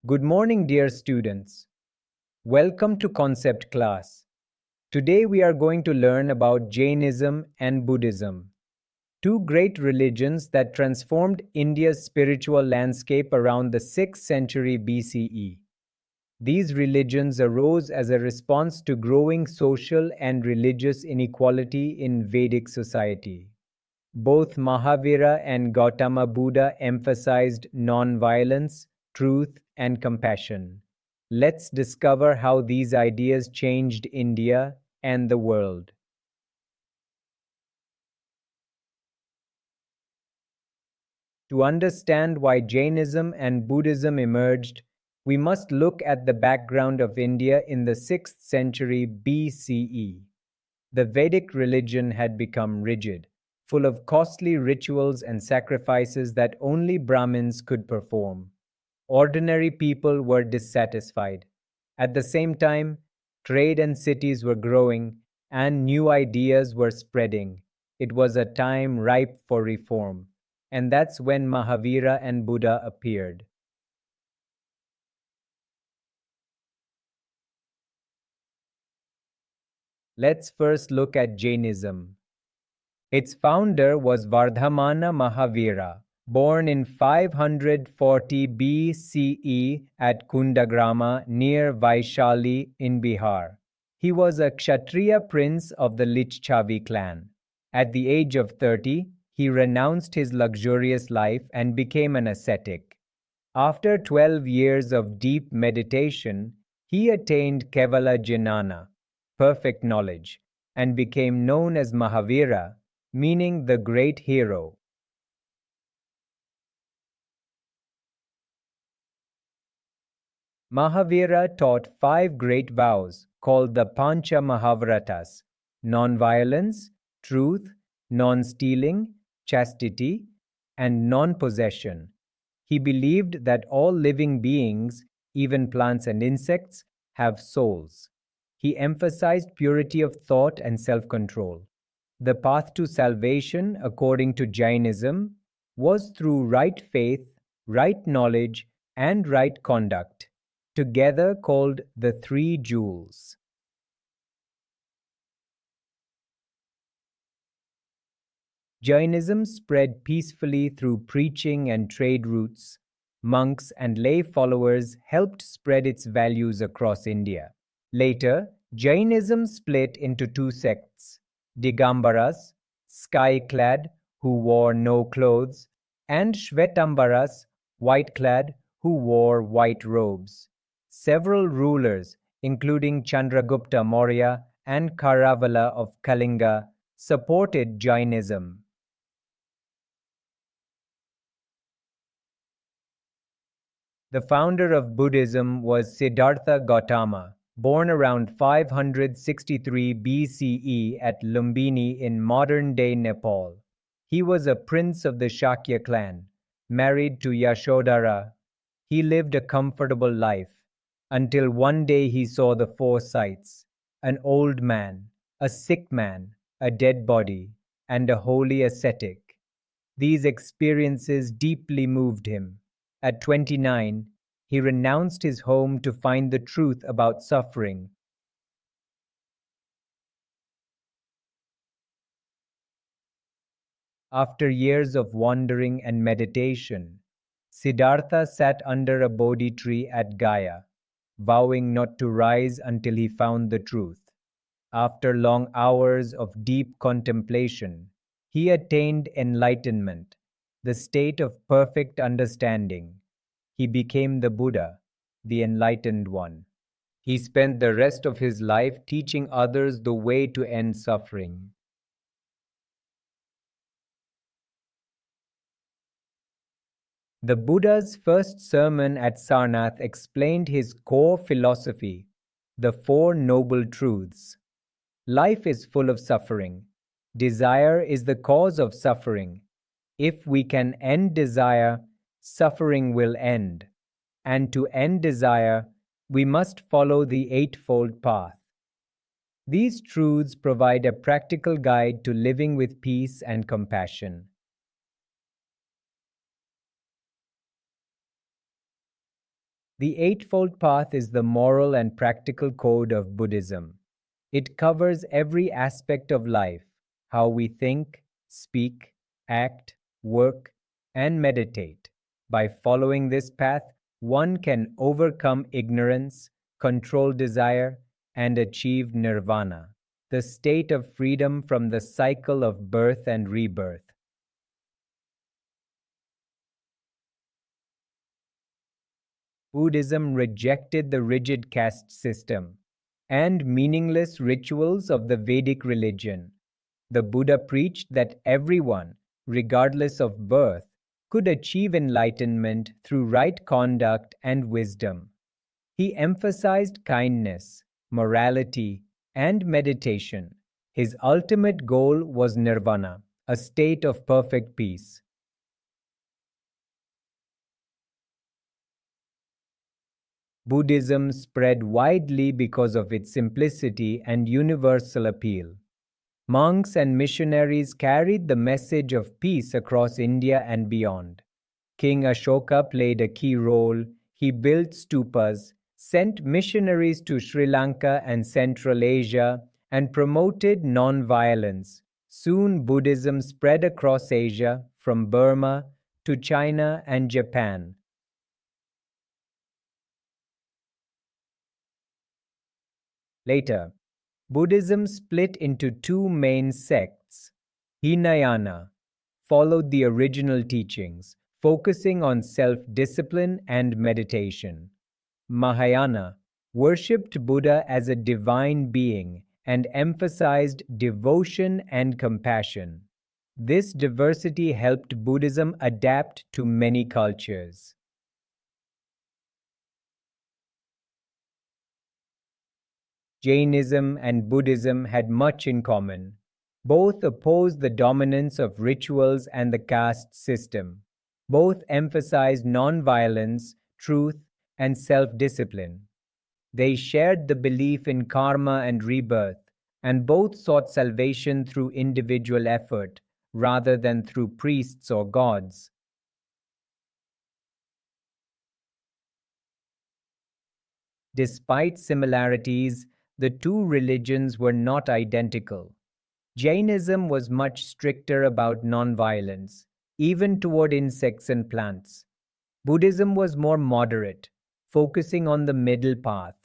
Good morning, dear students. Welcome to Concept Class. Today we are going to learn about Jainism and Buddhism, two great religions that transformed India's spiritual landscape around the 6th century BCE. These religions arose as a response to growing social and religious inequality in Vedic society. Both Mahavira and Gautama Buddha emphasized non-violence, truth, and compassion. Let's discover how these ideas changed India and the world. To understand why Jainism and Buddhism emerged, we must look at the background of India in the 6th century BCE. The Vedic religion had become rigid, full of costly rituals and sacrifices that only Brahmins could perform. Ordinary people were dissatisfied. At the same time, trade and cities were growing, and new ideas were spreading. It was a time ripe for reform, and that's when Mahavira and Buddha appeared. Let's first look at Jainism. Its founder was Vardhamana Mahavira, born in 540 BCE at Kundagrama near Vaishali in Bihar. He was a Kshatriya prince of the Lichavi clan. At the age of 30, he renounced his luxurious life and became an ascetic. After 12 years of deep meditation, he attained Kevala Jnana, perfect knowledge, and became known as Mahavira, meaning the great hero. Mahavira taught 5 great vows called the Pancha Mahavratas: non-violence, truth, non-stealing, chastity, and non-possession. He believed that all living beings, even plants and insects, have souls. He emphasized purity of thought and self-control. The path to salvation, according to Jainism, was through right faith, right knowledge, and right conduct, together called the Three Jewels. Jainism spread peacefully through preaching and trade routes. Monks and lay followers helped spread its values across India. Later, Jainism split into two sects: Digambaras, sky-clad, who wore no clothes, and Shvetambaras, white-clad, who wore white robes. Several rulers, including Chandragupta Maurya and Karavala of Kalinga, supported Jainism. The founder of Buddhism was Siddhartha Gautama, born around 563 BCE at Lumbini in modern-day Nepal. He was a prince of the Shakya clan, married to Yashodhara. He lived a comfortable life, until one day he saw the four sights: an old man, a sick man, a dead body, and a holy ascetic. These experiences deeply moved him. At 29, he renounced his home to find the truth about suffering. After years of wandering and meditation, Siddhartha sat under a Bodhi tree at Gaya, vowing not to rise until he found the truth. After long hours of deep contemplation, he attained enlightenment, the state of perfect understanding. He became the Buddha, the enlightened one. He spent the rest of his life teaching others the way to end suffering. The Buddha's first sermon at Sarnath explained his core philosophy, the Four Noble Truths. Life is full of suffering. Desire is the cause of suffering. If we can end desire, suffering will end. And to end desire, we must follow the Eightfold Path. These truths provide a practical guide to living with peace and compassion. The Eightfold Path is the moral and practical code of Buddhism. It covers every aspect of life: how we think, speak, act, work, and meditate. By following this path, one can overcome ignorance, control desire, and achieve nirvana, the state of freedom from the cycle of birth and rebirth. Buddhism rejected the rigid caste system and meaningless rituals of the Vedic religion. The Buddha preached that everyone, regardless of birth, could achieve enlightenment through right conduct and wisdom. He emphasized kindness, morality, and meditation. His ultimate goal was nirvana, a state of perfect peace. Buddhism spread widely because of its simplicity and universal appeal. Monks and missionaries carried the message of peace across India and beyond. King Ashoka played a key role. He built stupas, sent missionaries to Sri Lanka and Central Asia, and promoted non-violence. Soon Buddhism spread across Asia, from Burma to China and Japan. Later, Buddhism split into two main sects. Hinayana followed the original teachings, focusing on self-discipline and meditation. Mahayana worshipped Buddha as a divine being and emphasized devotion and compassion. This diversity helped Buddhism adapt to many cultures. Jainism and Buddhism had much in common. Both opposed the dominance of rituals and the caste system. Both emphasized nonviolence, truth, and self-discipline. They shared the belief in karma and rebirth, and both sought salvation through individual effort rather than through priests or gods. Despite similarities, the two religions were not identical. Jainism was much stricter about nonviolence, even toward insects and plants. Buddhism was more moderate, focusing on the middle path.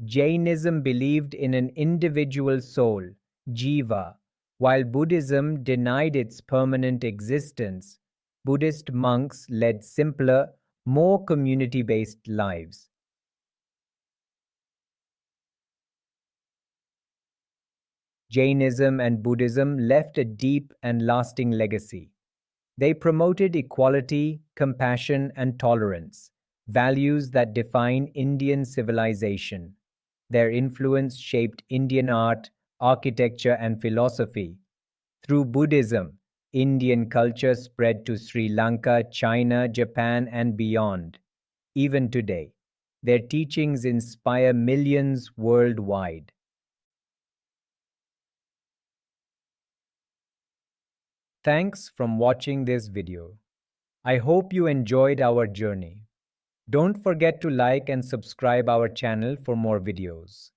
Jainism believed in an individual soul, jiva, while Buddhism denied its permanent existence. Buddhist monks led simpler, more community-based lives. Jainism and Buddhism left a deep and lasting legacy. They promoted equality, compassion, and tolerance, values that define Indian civilization. Their influence shaped Indian art, architecture, and philosophy. Through Buddhism, Indian culture spread to Sri Lanka, China, Japan, and beyond. Even today, their teachings inspire millions worldwide. Thanks for watching this video. I hope you enjoyed our journey. Don't forget to like and subscribe our channel for more videos.